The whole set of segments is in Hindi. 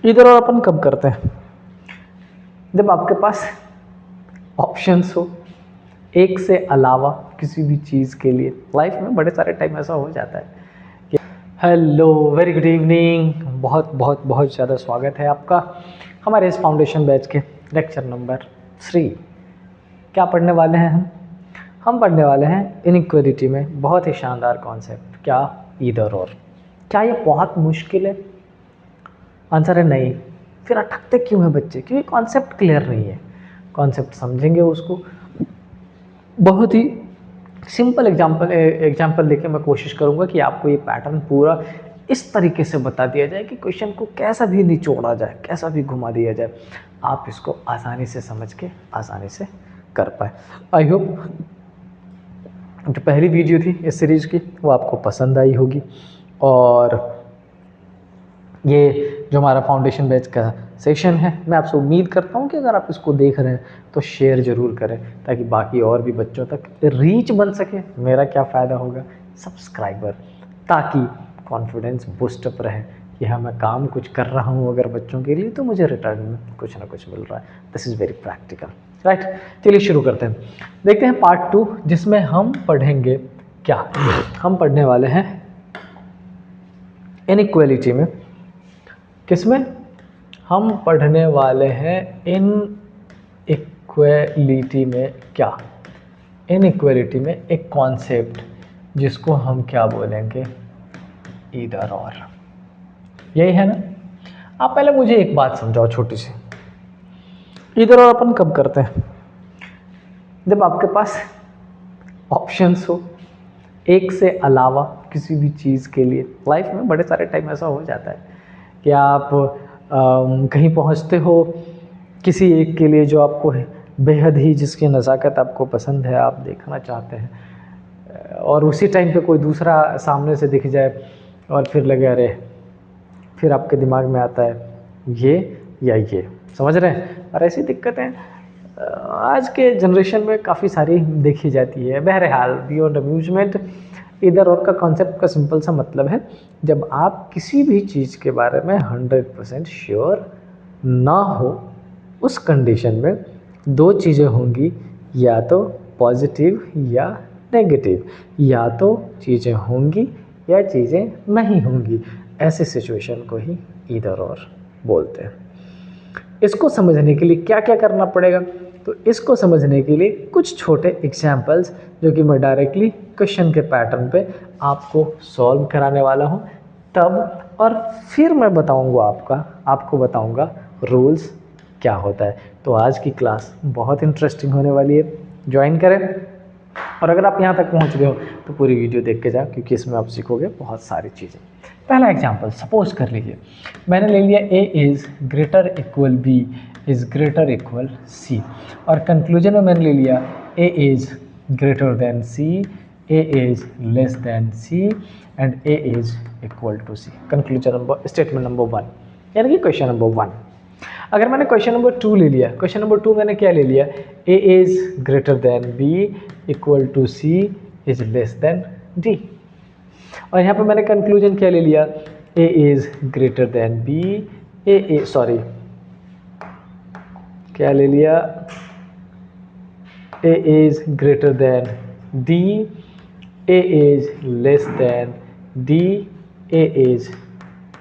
इधर और अपन कब करते हैं? जब आपके पास ऑप्शंस हो एक से अलावा किसी भी चीज़ के लिए। लाइफ में बड़े सारे टाइम ऐसा हो जाता है कि हेलो वेरी गुड इवनिंग, बहुत बहुत बहुत ज़्यादा स्वागत है आपका हमारे इस फाउंडेशन बैच के लेक्चर नंबर 3। क्या पढ़ने वाले हैं हम पढ़ने वाले हैं इनइक्वालिटी में बहुत ही शानदार कॉन्सेप्ट, क्या इधर और। क्या ये बहुत मुश्किल है? आंसर है नहीं। फिर अटकते क्यों हैं बच्चे? क्योंकि कॉन्सेप्ट क्लियर नहीं है। कॉन्सेप्ट समझेंगे उसको, बहुत ही सिंपल एग्जाम्पल देके मैं कोशिश करूँगा कि आपको ये पैटर्न पूरा इस तरीके से बता दिया जाए कि क्वेश्चन को कैसा भी निचोड़ा जाए, कैसा भी घुमा दिया जाए, आप इसको आसानी से समझ के आसानी से कर पाए। आई होप जो पहली वीडियो थी इस सीरीज़ की वो आपको पसंद आई होगी, और ये जो हमारा फाउंडेशन बैच का सेशन है, मैं आपसे उम्मीद करता हूँ कि अगर आप इसको देख रहे हैं तो शेयर ज़रूर करें ताकि बाकी और भी बच्चों तक रीच बन सके। मेरा क्या फ़ायदा होगा? सब्सक्राइबर, ताकि कॉन्फिडेंस बूस्टअप रहे कि हाँ मैं काम कुछ कर रहा हूँ अगर बच्चों के लिए तो मुझे रिटर्न में कुछ ना कुछ मिल रहा है। This is very practical, right. चलिए शुरू करते हैं, देखते हैं पार्ट 2 जिसमें हम पढ़ेंगे क्या। हम पढ़ने वाले हैं इनइक्वालिटी में। किसमें? हम पढ़ने वाले हैं इनइक्वालिटी में। क्या? इनइक्वालिटी में एक कॉन्सेप्ट जिसको हम क्या बोलेंगे? इधर और। यही है ना? आप पहले मुझे एक बात समझाओ छोटी सी। इधर और अपन कब करते हैं? जब आपके पास ऑप्शंस हो एक से अलावा किसी भी चीज़ के लिए। लाइफ में बड़े सारे टाइम ऐसा हो जाता है कि आप कहीं पहुंचते हो किसी एक के लिए जो आपको बेहद ही, जिसकी नज़ाकत आपको पसंद है, आप देखना चाहते हैं, और उसी टाइम पे कोई दूसरा सामने से दिख जाए और फिर लगे अरे, फिर आपके दिमाग में आता है ये या ये। समझ रहे हैं? और ऐसी दिक्कतें आज के जनरेशन में काफ़ी सारी देखी जाती है। बहरहाल बियॉन्ड अम्यूजमेंट, इधर और का कॉन्सेप्ट का सिंपल सा मतलब है जब आप किसी भी चीज़ के बारे में 100% श्योर ना हो, उस कंडीशन में दो चीज़ें होंगी, या तो पॉजिटिव या नेगेटिव, या तो चीज़ें होंगी या चीज़ें नहीं होंगी। ऐसे सिचुएशन को ही इधर और बोलते हैं। इसको समझने के लिए क्या क्या करना पड़ेगा? तो इसको समझने के लिए कुछ छोटे एग्जाम्पल्स जो कि मैं डायरेक्टली क्वेश्चन के पैटर्न पे आपको सॉल्व कराने वाला हूँ तब, और फिर मैं आपको बताऊँगा रूल्स क्या होता है। तो आज की क्लास बहुत इंटरेस्टिंग होने वाली है, ज्वाइन करें। और अगर आप यहाँ तक पहुँच गए हो तो पूरी वीडियो देख के जाओ, क्योंकि इसमें आप सीखोगे बहुत सारी चीज़ें। पहला एग्जाम्पल सपोज कर लीजिए, मैंने ले लिया a is greater equal b is greater equal c, और कंक्लूजन में मैंने ले लिया a is greater than c, a is less than c and a is equal to c। Conclusion number, statement number 1, यानी कि क्वेश्चन नंबर 1। अगर मैंने क्वेश्चन नंबर 2 ले लिया, क्वेश्चन नंबर 2 मैंने क्या ले लिया? a is greater than b equal to c is less than d, और यहाँ पे मैंने कंक्लूजन क्या ले लिया? a is greater than b, क्या ले लिया? a is greater than d, a is less than d, a is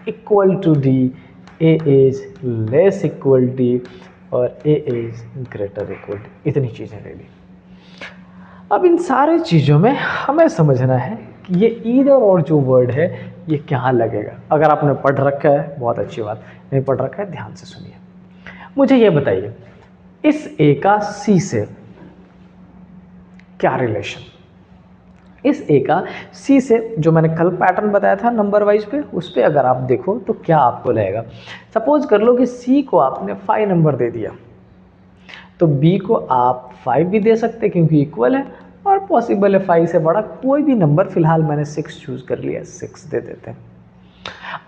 equal to d, a is less equal d, और a is greater equal d। इतनी चीज़ें ले ली। अब इन सारी चीज़ों में हमें समझना है कि ये ईदर और जो वर्ड है ये क्या लगेगा। अगर आपने पढ़ रखा है बहुत अच्छी बात, नहीं पढ़ रखा है ध्यान से सुनिए। मुझे ये बताइए इस ए का सी से क्या रिलेशन? इस ए का सी से जो मैंने कल पैटर्न बताया था नंबर वाइज पे, उस पर अगर आप देखो तो क्या आपको लगेगा? सपोज कर लो कि सी को आपने 5 नंबर दे दिया, तो बी को आप 5 भी दे सकते क्योंकि इक्वल है, और पॉसिबल है 5 से बड़ा कोई भी नंबर। फिलहाल मैंने 6 चूज कर लिया, 6 दे देते हैं।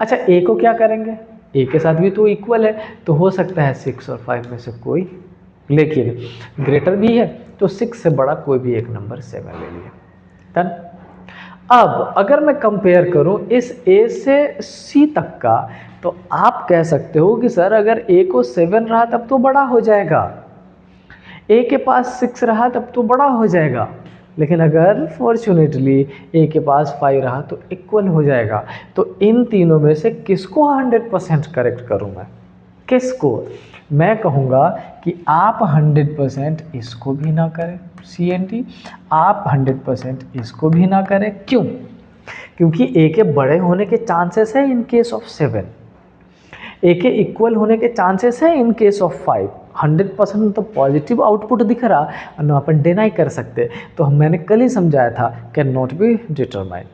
अच्छा, ए को क्या करेंगे? ए के साथ भी तो इक्वल है, तो हो सकता है 6 और 5 में से कोई, लेकिन ग्रेटर भी है तो 6 से बड़ा कोई भी एक नंबर 7 ले लिया। डन। अब अगर मैं कंपेयर करूं इस ए से सी तक का तो आप कह सकते हो कि सर अगर ए को 7 रहा तब तो बड़ा हो जाएगा, ए के पास 6 रहा तब तो बड़ा हो जाएगा, लेकिन अगर फॉर्चुनेटली ए के पास 5 रहा तो इक्वल हो जाएगा। तो इन तीनों में से किसको 100% करेक्ट करूं मैं? किसको? मैं कहूँगा कि आप 100% इसको भी ना करें CND, आप 100% इसको भी ना करें। क्यों? क्योंकि ए के बड़े होने के चांसेस है इन केस ऑफ 7, ए के इक्वल होने के चांसेस है इन केस ऑफ 5। 100% तो पॉजिटिव आउटपुट दिख रहा और ना अपन डिनाई कर सकते। तो मैंने कल ही समझाया था कैन नॉट बी डिटरमाइन।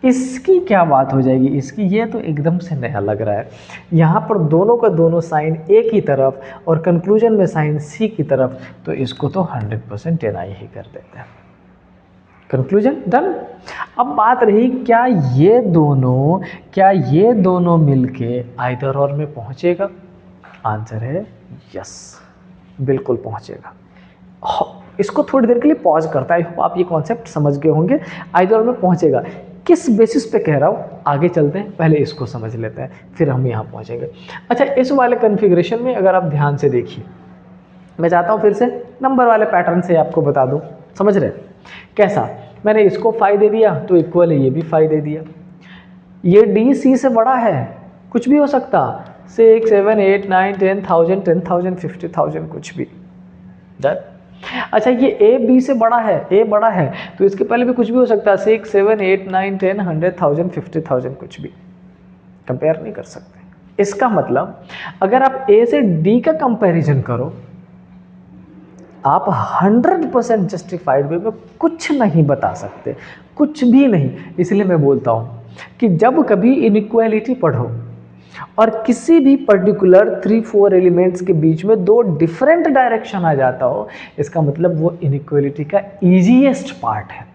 इसकी क्या बात हो जाएगी? इसकी ये तो एकदम से नया लग रहा है। यहाँ पर दोनों का दोनों साइन ए की तरफ और कंक्लूजन में साइन सी की तरफ, तो इसको तो 100% डिनाई ही कर देते हैं। Conclusion done. अब बात रही क्या ये दोनों मिलके आइदर और में पहुंचेगा? आंसर है यस, बिल्कुल पहुंचेगा। इसको थोड़ी देर के लिए पॉज करता है, आप ये कॉन्सेप्ट समझ गए होंगे। आइदर और में पहुंचेगा, किस बेसिस पे कह रहा हूँ आगे चलते हैं, पहले इसको समझ लेते हैं फिर हम यहाँ पहुंचेंगे। अच्छा, इस वाले कन्फिग्रेशन में अगर आप ध्यान से देखिए, मैं चाहता हूँ फिर से नंबर वाले पैटर्न से आपको बता दूँ, समझ रहे कैसा? मैंने इसको 5 दे दिया तो इक्वल है, ये भी 5 दे दिया। ये डी सी से बड़ा है, कुछ भी हो सकता, 6 7 8 9 10 1000 10,000 50,000 कुछ भी। डन। अच्छा, ये ए बी से बड़ा है, ए बड़ा है तो इसके पहले भी कुछ भी हो सकता है, 6 7 8 9 10 100,000 50,000 कुछ भी। कंपेयर नहीं कर सकते। इसका मतलब अगर आप ए से डी का कंपैरिजन करो, आप 100% जस्टिफाइड वे में कुछ नहीं बता सकते, कुछ भी नहीं। इसलिए मैं बोलता हूं कि जब कभी इनइक्वालिटी पढ़ो और किसी भी पर्टिकुलर 3-4 एलिमेंट्स के बीच में 2 डिफरेंट डायरेक्शन आ जाता हो, इसका मतलब वो इनइक्वालिटी का इजीएस्ट पार्ट है।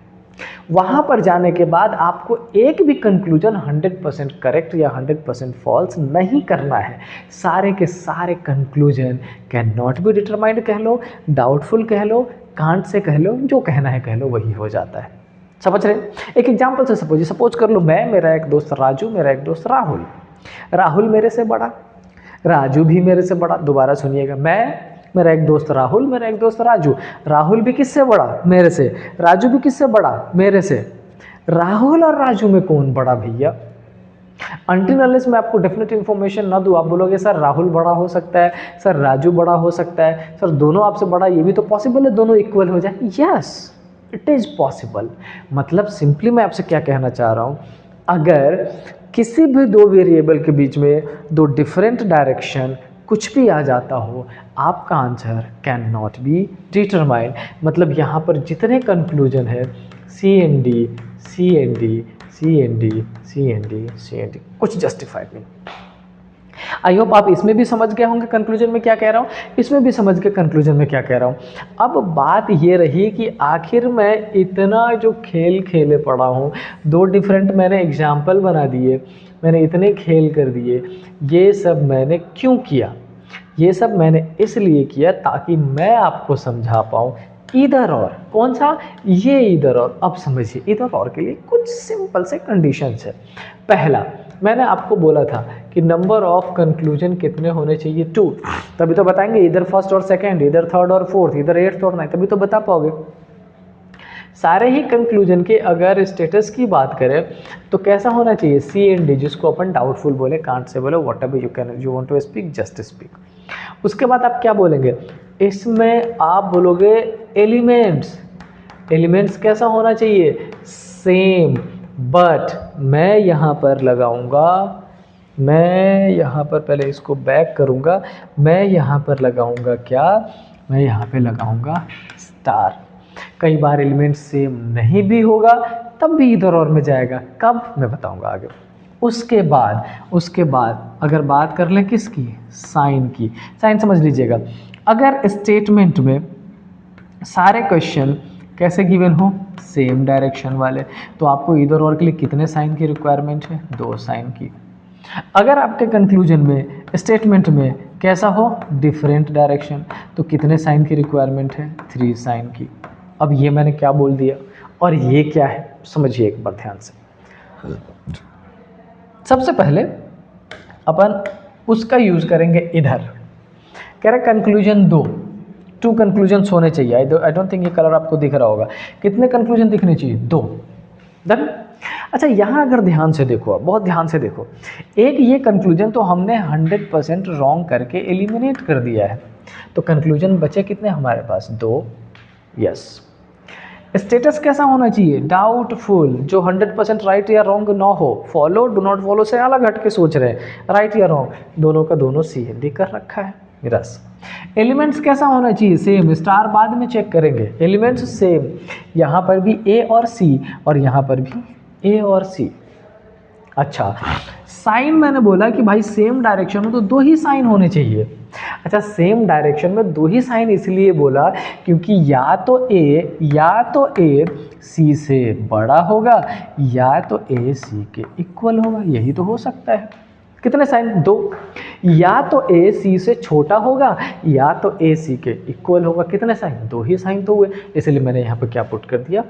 वहां पर जाने के बाद आपको एक भी कंक्लूजन 100% करेक्ट या 100% फॉल्स नहीं करना है। सारे के सारे conclusion can not be determined कह लो, डाउटफुल कह लो, कांट से कह लो, जो कहना है कह लो, वही हो जाता है। समझ रहे? एक एग्जाम्पल से सपोज कर लो, मैं, मेरा एक दोस्त राजू, मेरा एक दोस्त राहुल। राहुल मेरे से बड़ा, राजू भी मेरे से बड़ा। दोबारा सुनिएगा, मैं, मेरा एक दोस्त राहुल, मेरा एक दोस्त राजू। राहुल भी किससे बड़ा? मेरे से। राजू भी किससे बड़ा? मेरे से। राहुल और राजू में कौन बड़ा भैया? अनटिल अनलेस मैं आपको डेफिनेट इन्फॉर्मेशन ना दूं, आप बोलोगे सर राहुल बड़ा हो सकता है, सर राजू बड़ा हो सकता है, सर दोनों आपसे बड़ा, ये भी तो पॉसिबल है दोनों इक्वल हो जाए। Yes, it is possible. मतलब सिंपली मैं आपसे क्या कहना चाह रहा हूं, अगर किसी भी 2 वेरिएबल के बीच में 2 डिफरेंट डायरेक्शन कुछ भी आ जाता हो, आपका answer can not be determined. मतलब यहाँ पर जितने कंक्लूजन है CND CND CND CND CND, कुछ जस्टिफाइड नहीं। आई होप आप इसमें भी समझ गए होंगे कंक्लूजन में क्या कह रहा हूँ, इसमें भी समझ गए कंक्लूजन में क्या कह रहा हूँ। अब बात ये रही कि आखिर मैं इतना जो खेल खेले पड़ा हूँ, 2 डिफरेंट मैंने एग्जाम्पल बना दिए, मैंने इतने खेल कर दिए, ये सब मैंने क्यों किया? ये सब मैंने इसलिए किया ताकि मैं आपको समझा पाऊँ इधर और। कौन सा? ये इधर और। अब समझिए, इधर और के लिए कुछ सिंपल से कंडीशंस है। पहला, मैंने आपको बोला था कि नंबर ऑफ कंक्लूजन कितने होने चाहिए? 2। तभी तो बताएंगे इधर फर्स्ट और सेकंड, इधर थर्ड और फोर्थ, इधर 8th और 9th, तभी तो बता पाओगे। सारे ही कंक्लूजन के अगर स्टेटस की बात करें तो कैसा होना चाहिए? CND, जिसको अपन डाउटफुल बोले, कांट से बोले, whatever you want to speak, just speak. उसके बाद आप क्या बोलेंगे? इसमें आप बोलोगे एलिमेंट्स कैसा होना चाहिए? सेम। बट मैं यहाँ पर लगाऊंगा, मैं यहाँ पर पहले इसको बैक करूँगा, मैं यहाँ पर लगाऊंगा क्या? मैं यहाँ पे लगाऊंगा स्टार। कई बार एलिमेंट सेम नहीं भी होगा तब भी इधर और में जाएगा, कब? मैं बताऊंगा आगे। उसके बाद अगर बात कर लें किसकी? साइन की। साइन समझ लीजिएगा, अगर स्टेटमेंट में सारे क्वेश्चन कैसे गिवन हो? सेम डायरेक्शन वाले, तो आपको इधर और के लिए कितने साइन की रिक्वायरमेंट है? 2 साइन की। अगर आपके कंक्लूजन में स्टेटमेंट में कैसा हो? डिफरेंट डायरेक्शन, तो कितने साइन की रिक्वायरमेंट है? 3 साइन की। अब ये मैंने क्या बोल दिया और ये क्या है, समझिए एक बार ध्यान से। सबसे पहले अपन उसका यूज़ करेंगे इधर। कह रहे कंक्लूजन 2 कंक्लूजन होने चाहिए। आई डोंट थिंक ये कलर आपको दिख रहा होगा। कितने कंक्लूजन दिखने चाहिए? 2। डन। अच्छा, यहाँ अगर ध्यान से देखो, बहुत ध्यान से देखो, एक ये कंक्लूजन तो हमने 100% रॉन्ग करके एलिमिनेट कर दिया है, तो कंक्लूजन बचे कितने हमारे पास? 2। यस। स्टेटस कैसा होना चाहिए? डाउटफुल, जो 100% राइट या रॉन्ग ना हो। फॉलो, डू नॉट फॉलो से अलग हट के सोच रहे हैं, राइट या रॉन्ग, दोनों का दोनों CND कर रखा है। रस। एलिमेंट्स कैसा होना चाहिए? सेम, स्टार बाद में चेक करेंगे। एलिमेंट्स सेम, यहाँ पर भी A और C और यहाँ पर भी A और C। अच्छा, साइन मैंने बोला कि भाई सेम डायरेक्शन में तो 2 ही साइन होने चाहिए। अच्छा, सेम डायरेक्शन में 2 ही साइन इसलिए बोला क्योंकि या तो A C से बड़ा होगा या तो A C के इक्वल होगा, यही तो हो सकता है। कितने साइन? 2। या तो A C से छोटा होगा या तो A C के इक्वल होगा। कितने साइन? 2 ही साइन तो हुए, इसलिए मैंने यहाँ पर क्या पुट कर दिया।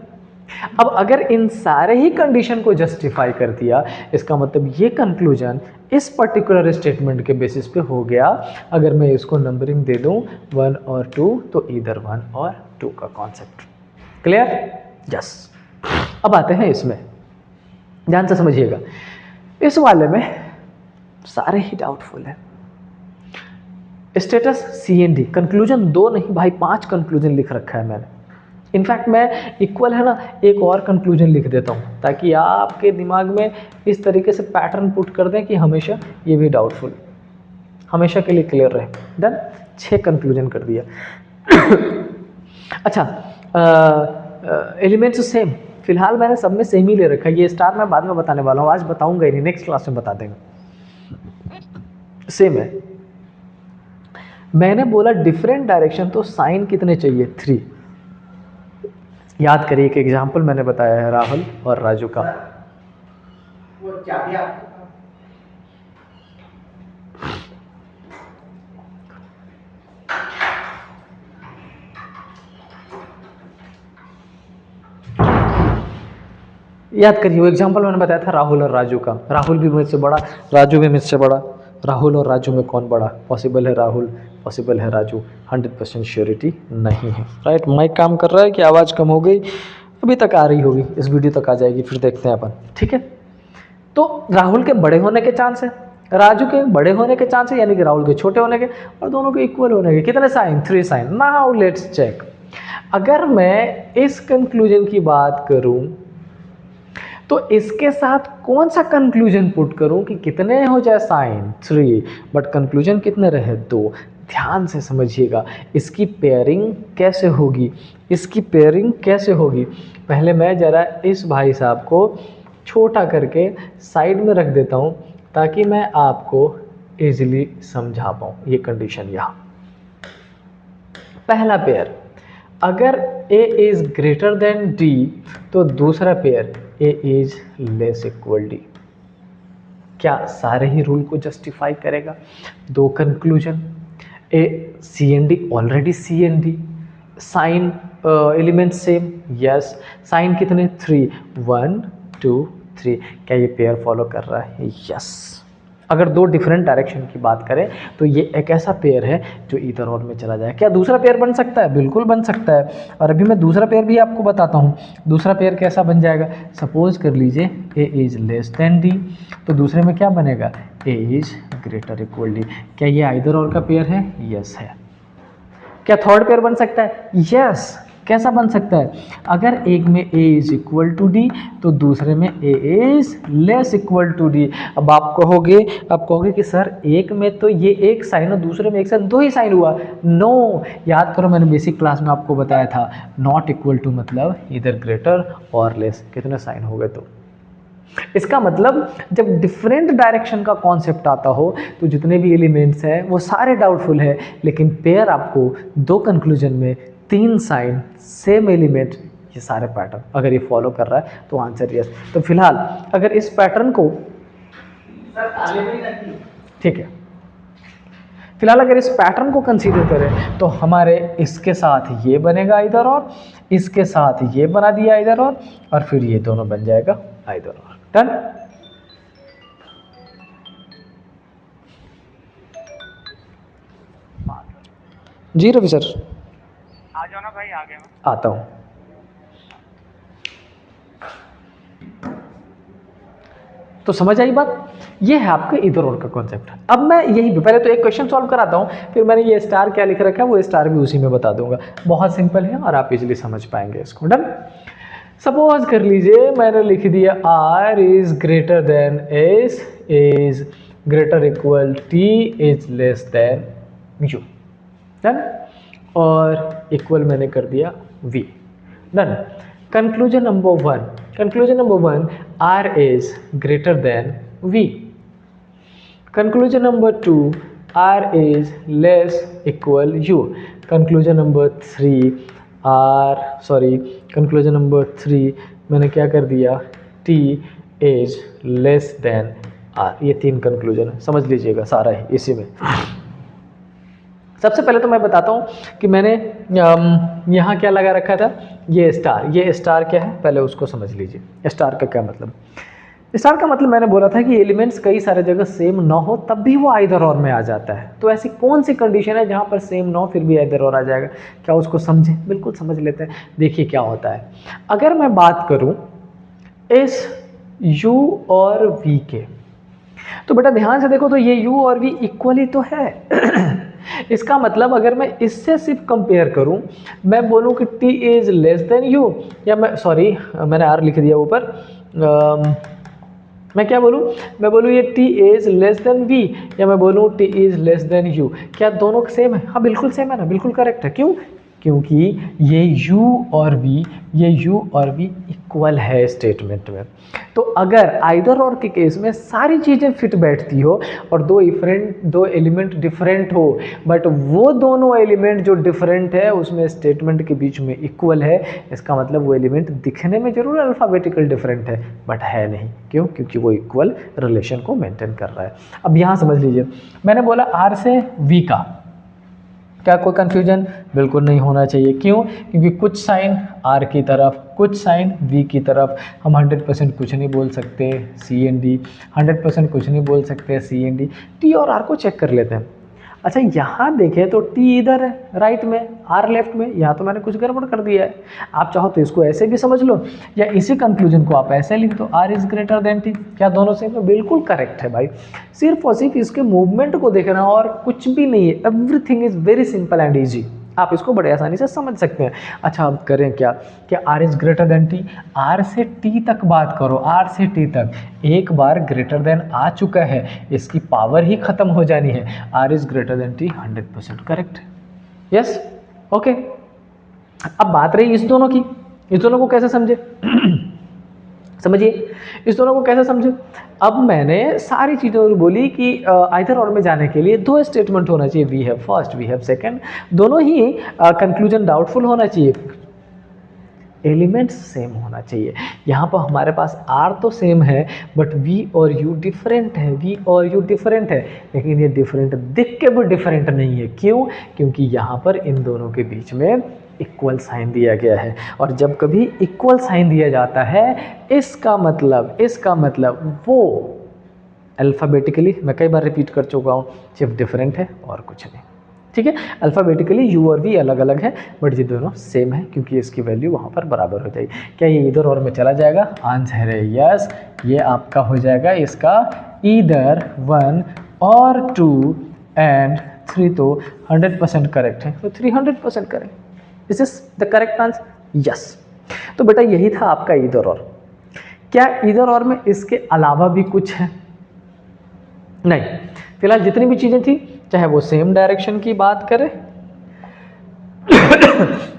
अब अगर इन सारे ही कंडीशन को जस्टिफाई कर दिया, इसका मतलब ये कंक्लूजन इस पर्टिकुलर स्टेटमेंट के बेसिस पे हो गया। अगर मैं इसको नंबरिंग दे दूं 1 और 2, तो इधर 1 और 2 का कॉन्सेप्ट क्लियर? यस। अब आते हैं इसमें, ध्यान से समझिएगा। इस वाले में सारे ही डाउटफुल है। स्टेटस CND, कंक्लूजन 2 नहीं भाई 5 कंक्लूजन लिख रखा है मैंने। इनफैक्ट मैं इक्वल है ना, एक और कंक्लूजन लिख देता हूँ ताकि आपके दिमाग में इस तरीके से पैटर्न पुट कर दें कि हमेशा ये भी डाउटफुल, हमेशा के लिए क्लियर रहे। डन। 6 कंक्लूजन कर दिया। अच्छा, एलिमेंट्स सेम, फिलहाल मैंने सब में सेम ही ले रखा है। ये स्टार मैं बाद में बताने वाला हूँ, आज बताऊंगा ही नहीं, नेक्स्ट क्लास में बता देंगे। सेम है। मैंने बोला डिफरेंट डायरेक्शन तो साइन कितने चाहिए? 3। याद करिए, एक एग्जाम्पल मैंने बताया है राहुल और राजू का। याद करिए, वो एग्जाम्पल मैंने बताया था राहुल और राजू का। राहुल भी मुझसे बड़ा, राजू भी मुझसे बड़ा। राहुल और राजू में कौन बड़ा? पॉसिबल है राहुल, पॉसिबल है राजू, 100% श्योरिटी नहीं है। राइट। माइक काम कर रहा है कि आवाज़ कम हो गई? अभी तक आ रही होगी, इस वीडियो तक आ जाएगी, फिर देखते हैं अपन। ठीक है, तो राहुल के बड़े होने के चांस है, राजू के बड़े होने के चांस है, यानी कि राहुल के छोटे होने के, और दोनों के इक्वल होने के। कितने sign? 3 sign. Now let's check. अगर मैं इस कंक्लूजन की बात करूं तो इसके साथ कौन सा कंक्लूजन पुट करूं कि कितने हो जाए साइन? 3, बट कंक्लूजन कितने रहे? 2। ध्यान से समझिएगा, इसकी पेयरिंग कैसे होगी, इसकी पेयरिंग कैसे होगी। पहले मैं ज़रा इस भाई साहब को छोटा करके साइड में रख देता हूं ताकि मैं आपको इजीली समझा पाऊँ। ये कंडीशन यहाँ, पहला पेयर अगर A is greater than D तो दूसरा pair A is less equal D। क्या सारे ही रूल को जस्टिफाई करेगा? 2 conclusion, A CND, already CND, sign element same, yes. Sign कितने? 3, 1 2 3। क्या ये पेयर फॉलो कर रहा है? यस। अगर 2 डिफरेंट डायरेक्शन की बात करें तो ये एक ऐसा पेयर है जो इधर और में चला जाए। क्या दूसरा पेयर बन सकता है? बिल्कुल बन सकता है। और अभी मैं दूसरा पेयर भी आपको बताता हूँ। दूसरा पेयर कैसा बन जाएगा? सपोज कर लीजिए A is less than D, तो दूसरे में क्या बनेगा? A is greater equal D। क्या ये आइदर और का पेयर है? यस है। क्या थर्ड पेयर बन सकता है? यस। कैसा बन सकता है? अगर एक में A is equal to D तो दूसरे में A is less equal to D। अब आप कहोगे कि सर एक में तो ये एक साइन और दूसरे में एक साइन, 2 ही साइन हुआ। नो, याद करो मैंने बेसिक क्लास में आपको बताया था, नॉट इक्वल टू मतलब इधर ग्रेटर और लेस। कितने साइन हो गए? तो इसका मतलब जब डिफरेंट डायरेक्शन का कॉन्सेप्ट आता हो तो जितने भी एलिमेंट्स हैं वो सारे डाउटफुल है, लेकिन पेयर आपको 2 कंक्लूजन में 3 साइन, सेम एलिमेंट, ये सारे पैटर्न अगर ये फॉलो कर रहा है तो आंसर यस। तो फिलहाल अगर इस पैटर्न को, ठीक है, फिलहाल अगर इस पैटर्न को कंसीडर करें तो हमारे इसके साथ ये बनेगा इधर और, इसके साथ ये बना दिया इधर और फिर ये दोनों बन जाएगा इधर और। डन। जी रवि सर। आ जाओ ना भाई, आ गया मैं। आता हूँ। तो समझ आई बात, ये है आपके इधर और का कॉन्सेप्ट। अब मैं यही पहले तो एक क्वेश्चन सॉल्व कराता हूँ, फिर मैंने ये स्टार क्या लिख रखा है वो स्टार भी उसी में बता दूंगा। बहुत सिंपल है और आप इजीली समझ पाएंगे इसको। डन। सपोज कर लीजिए मैंने लिख दिया R is greater than S is greater equal T is less than U. Done. और इक्वल मैंने कर दिया V. Done. Conclusion number one, R is greater than V. Conclusion number 2, R is less equal U. Conclusion number 3 मैंने क्या कर दिया, T is less than R। ये 3 कंक्लूजन है, समझ लीजिएगा सारा ही इसी में। सबसे पहले तो मैं बताता हूँ कि मैंने यहाँ क्या लगा रखा था, ये स्टार क्या है पहले उसको समझ लीजिए। स्टार का क्या मतलब, स्टार का मतलब मैंने बोला था कि एलिमेंट्स कई सारे जगह सेम ना हो तब भी वो आइदर और में आ जाता है। तो ऐसी कौन सी कंडीशन है जहाँ पर सेम ना हो फिर भी आइदर और आ जाएगा, क्या उसको समझें? बिल्कुल समझ लेते हैं। देखिए क्या होता है, अगर मैं बात करूँ इस u और v के, तो बेटा ध्यान से देखो तो ये u और v इक्वली तो है इसका मतलब अगर मैं इससे सिर्फ कंपेयर करूं, मैं बोलूं कि t is less then u, या मैंने r लिख दिया ऊपर, मैं क्या बोलूं, मैं बोलूं ये t is less then v, या मैं बोलूं t is less then u। क्या दोनों सेम है? हाँ बिल्कुल सेम है ना, बिल्कुल करेक्ट है। क्यों? क्योंकि ये u और v इक्वल है स्टेटमेंट में। तो अगर आइदर और के केस में सारी चीज़ें फिट बैठती हो और दो एलिमेंट डिफरेंट हो, बट वो दोनों एलिमेंट जो डिफरेंट है उसमें स्टेटमेंट के बीच में इक्वल है, इसका मतलब वो एलिमेंट दिखने में जरूर अल्फ़ाबेटिकल डिफरेंट है बट है नहीं। क्यों? क्योंकि वो इक्वल रिलेशन को मेंटेन कर रहा है। अब यहाँ समझ लीजिए, मैंने बोला आर से वी का, क्या कोई कन्फ्यूजन? बिल्कुल नहीं होना चाहिए। क्यों? क्योंकि कुछ साइन आर की तरफ, कुछ साइन वी की तरफ, हम 100% कुछ नहीं बोल सकते सी एंड डी, 100% कुछ नहीं बोल सकते सी एंड डी। टी और आर को चेक कर लेते हैं। अच्छा यहाँ देखें तो टी इधर है राइट में, आर लेफ्ट में, यहाँ तो मैंने कुछ गड़बड़ कर दिया है। आप चाहो तो इसको ऐसे भी समझ लो या इसी कंक्लूजन को आप ऐसे लिख दो, R is greater than T. क्या दोनों सेम है? बिल्कुल करेक्ट है भाई। सिर्फ और सिर्फ इसके मूवमेंट को देखना और कुछ भी नहीं है। Everything is very simple and easy, आप इसको बड़े आसानी से समझ सकते हैं। अच्छा अब करें क्या, R is greater than T, R से टी तक बात करो, आर से टी तक एक बार ग्रेटर देन आ चुका है, इसकी पावर ही खत्म हो जानी है। R is greater than T 100% correct. Yes okay. अब बात रही इस दोनों की, इस दोनों को कैसे समझे समझिए इस दोनों को कैसे समझे। अब मैंने सारी चीज़ें बोली कि आइदर और में जाने के लिए दो स्टेटमेंट होना चाहिए, we have first we have second, दोनों ही कंक्लूजन डाउटफुल होना चाहिए, एलिमेंट्स सेम होना चाहिए। यहाँ पर हमारे पास आर तो सेम है बट वी और यू डिफरेंट है, लेकिन ये डिफरेंट दिख के भी डिफरेंट नहीं है। क्यों? क्योंकि यहाँ पर इन दोनों के बीच में इक्वल साइन दिया गया है, और जब कभी इक्वल साइन दिया जाता है इसका मतलब वो अल्फ़ाबेटिकली, मैं कई बार रिपीट कर चुका हूँ, सिर्फ डिफरेंट है और कुछ नहीं। ठीक है, अल्फ़ाबेटिकली यू और वी अलग अलग है बट ये दोनों सेम है क्योंकि इसकी वैल्यू वहाँ पर बराबर हो जाएगी। क्या ये इधर और में चला जाएगा? आंसर है यस, ये आपका हो जाएगा इसका ईदर 1 और 2 एंड 3 तो 100% करेक्ट है, तो 300% correct. This is the correct answer, yes. तो बेटा यही था आपका ईदर और। क्या ईदर और में इसके अलावा भी कुछ है? नहीं, फिलहाल जितनी भी चीज़ें थी, चाहे वो सेम डायरेक्शन की बात करें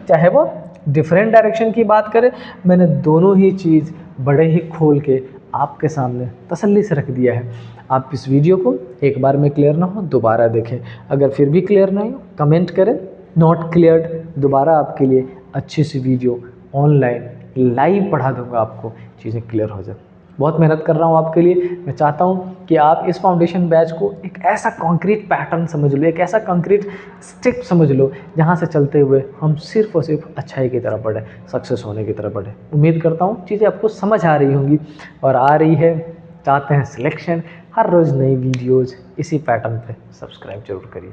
चाहे वो डिफरेंट डायरेक्शन की बात करें, मैंने दोनों ही चीज़ बड़े ही खोल के आपके सामने तसल्ली से रख दिया है। आप इस वीडियो को एक बार में क्लियर ना हो दोबारा देखें, अगर फिर भी क्लियर नहीं हो कमेंट करें नॉट क्लियर्ड, दोबारा आपके लिए अच्छी सी वीडियो ऑनलाइन लाइव पढ़ा दूंगा, आपको चीज़ें क्लियर हो जाए। बहुत मेहनत कर रहा हूँ आपके लिए। मैं चाहता हूँ कि आप इस फाउंडेशन बैच को एक ऐसा कॉन्क्रीट पैटर्न समझ लो, एक ऐसा कॉन्क्रीट स्टेप समझ लो जहाँ से चलते हुए हम सिर्फ और सिर्फ अच्छाई की तरफ बढ़े, सक्सेस होने की तरफ बढ़े। उम्मीद करता हूँ चीज़ें आपको समझ आ रही होंगी और आ रही है। चाहते हैं सिलेक्शन, हर रोज़ नई वीडियोज़ इसी पैटर्न पे सब्सक्राइब जरूर करिए।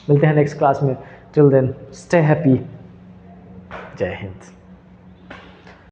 मिलते हैं नेक्स्ट क्लास में। Till then stay happy. जय हिंद।